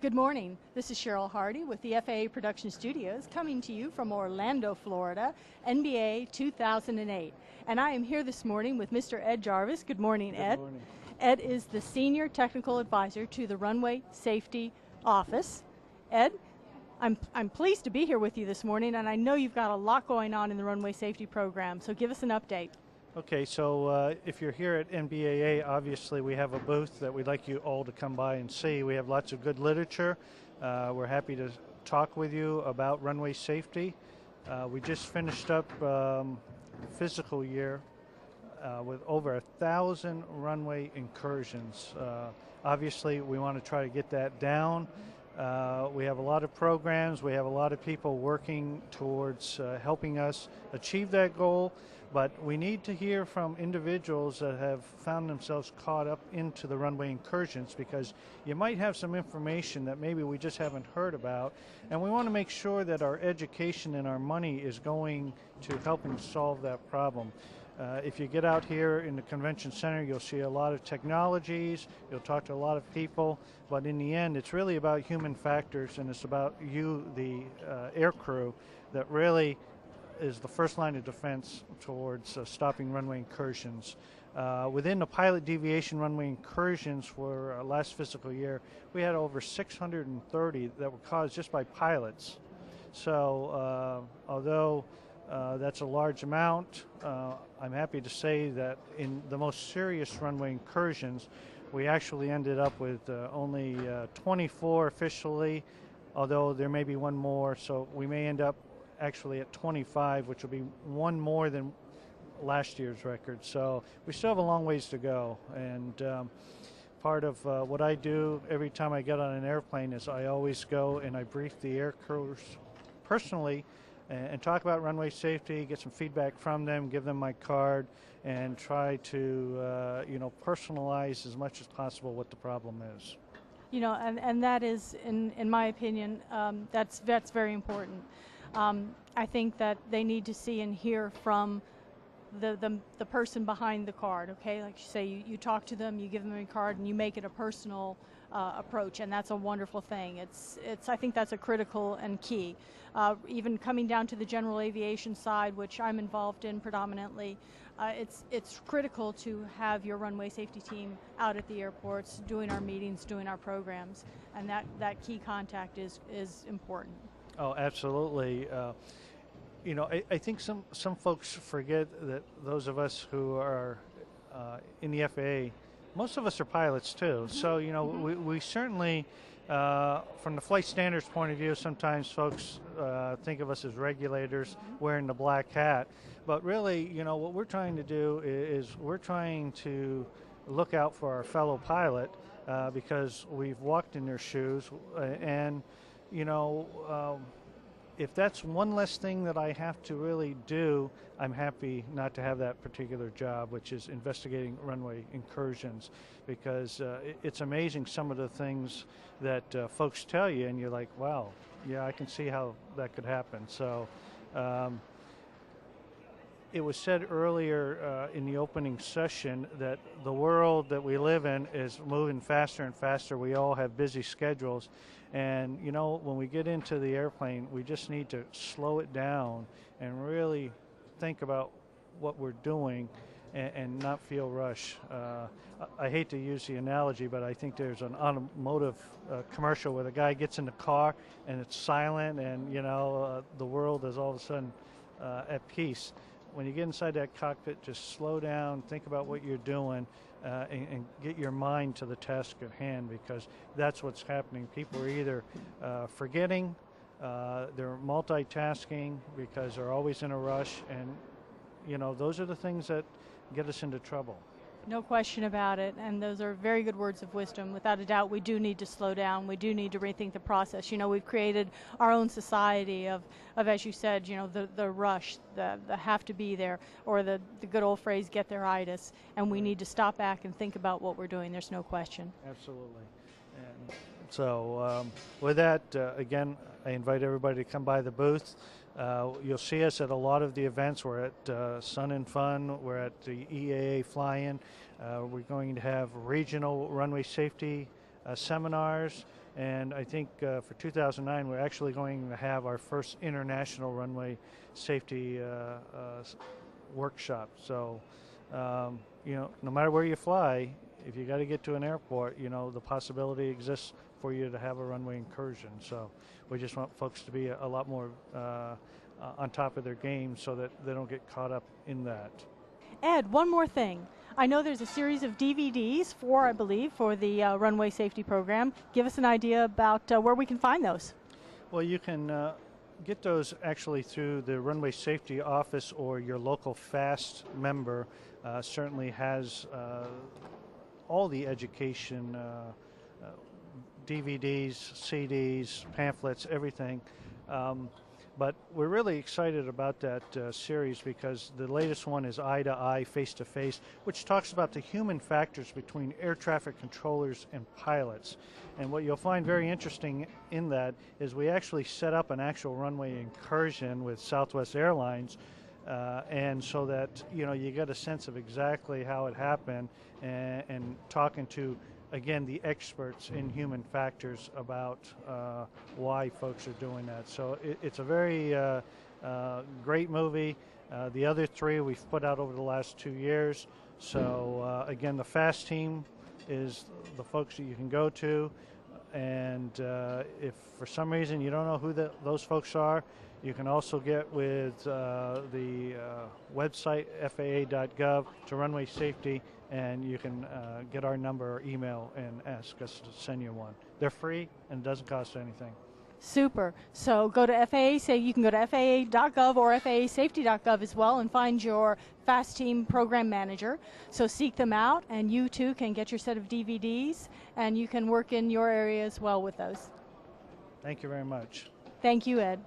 Good morning. This is Cheryl Hardy with the FAA Production Studios coming to you from Orlando, Florida, NBAA 2008. And I am here this morning with Mr. Ed Jarvis. Good morning, Ed. Good morning. Ed is the Senior Technical Advisor to the Runway Safety Office. Ed, I'm pleased to be here with you this morning, and I know you've got a lot going on in the runway safety program, so give us an update. Okay, so if you're here at NBAA, obviously we have a booth that we'd like you all to come by and see. We have lots of good literature. We're happy to talk with you about runway safety. We just finished up physical year with over 1,000 runway incursions. Obviously, we want to try to get that down. We have a lot of programs. We have a lot of people working towards helping us achieve that goal. But we need to hear from individuals that have found themselves caught up into the runway incursions, because you might have some information that maybe we just haven't heard about. And we want to make sure that our education and our money is going to helping solve that problem. If you get out here in the convention center, you'll see a lot of technologies, you'll talk to a lot of people, but in the end, it's really about human factors, and it's about you, the air crew, that really is the first line of defense towards stopping runway incursions. Within the pilot deviation runway incursions for last fiscal year, we had over 630 that were caused just by pilots. So although that's a large amount, I'm happy to say that in the most serious runway incursions, we actually ended up with only 24 officially, although there may be one more, so we may end up actually at 25, which will be one more than last year's record. So we still have a long ways to go. And part of what I do every time I get on an airplane is I always go and I brief the air crews personally and talk about runway safety, get some feedback from them, give them my card, and try to personalize as much as possible what the problem is. You know, and that is, in my opinion, that's very important. I think that they need to see and hear from the person behind the card, okay? Like you say, you talk to them, you give them a card, and you make it a personal approach, and that's a wonderful thing. I think that's a critical and key. Even coming down to the general aviation side, which I'm involved in predominantly, it's critical to have your runway safety team out at the airports, doing our meetings, doing our programs, and that key contact is important. Oh, absolutely. I think some folks forget that those of us who are in the FAA, most of us are pilots too. So, we certainly, from the flight standards point of view, sometimes folks think of us as regulators wearing the black hat. But really, what we're trying to do is we're trying to look out for our fellow pilot because we've walked in their shoes, and if that's one less thing that I have to really do, I'm happy not to have that particular job, which is investigating runway incursions, because it's amazing some of the things that folks tell you, and you're like, wow, yeah, I can see how that could happen. So it was said earlier in the opening session that the world that we live in is moving faster and faster. We all have busy schedules. And, when we get into the airplane, we just need to slow it down and really think about what we're doing and not feel rush. I hate to use the analogy, but I think there's an automotive commercial where the guy gets in the car and it's silent and, the world is all of a sudden at peace. When you get inside that cockpit, just slow down, think about what you're doing, and get your mind to the task at hand, because that's what's happening. People are either forgetting, they're multitasking because they're always in a rush, and those are the things that get us into trouble. No question about it, and those are very good words of wisdom. Without a doubt, we do need to slow down. We do need to rethink the process. We've created our own society of as you said, the rush, the have to be there, or the good old phrase, get their itis, and we need to stop back and think about what we're doing. There's no question. Absolutely. And so with that, again, I invite everybody to come by the booth. You'll see us at a lot of the events. We're at Sun and Fun. We're at the EAA Fly-In. We're going to have regional runway safety seminars, and I think for 2009 we're actually going to have our first international runway safety workshop. So you know, no matter where you fly, if you got to get to an airport, you know, the possibility exists for you to have a runway incursion. So we just want folks to be a lot more on top of their game so that they don't get caught up in that. Ed, one more thing. I know there's a series of DVDs, I believe, for the runway safety program. Give us an idea about where we can find those. Well, you can get those actually through the Runway Safety Office, or your local FAST member certainly has all the education, DVDs, CDs, pamphlets, everything. But we're really excited about that series because the latest one is Eye to Eye, Face to Face, which talks about the human factors between air traffic controllers and pilots. And what you'll find very interesting in that is we actually set up an actual runway incursion with Southwest Airlines, and so that, you know, you get a sense of exactly how it happened, and talking to, again, the experts in human factors about why folks are doing that. So it's a very great movie. The other three we've put out over the last 2 years. So again, the FAASTeam is the folks that you can go to. And if for some reason you don't know who those folks are, you can also get with the website FAA.gov to runway safety, and you can get our number or email and ask us to send you one. They're free and it doesn't cost anything. Super. So go to FAA, you can go to FAA.gov or FAASafety.gov as well and find your FAASTeam program manager. So seek them out, and you too can get your set of DVDs, and you can work in your area as well with those. Thank you very much. Thank you, Ed.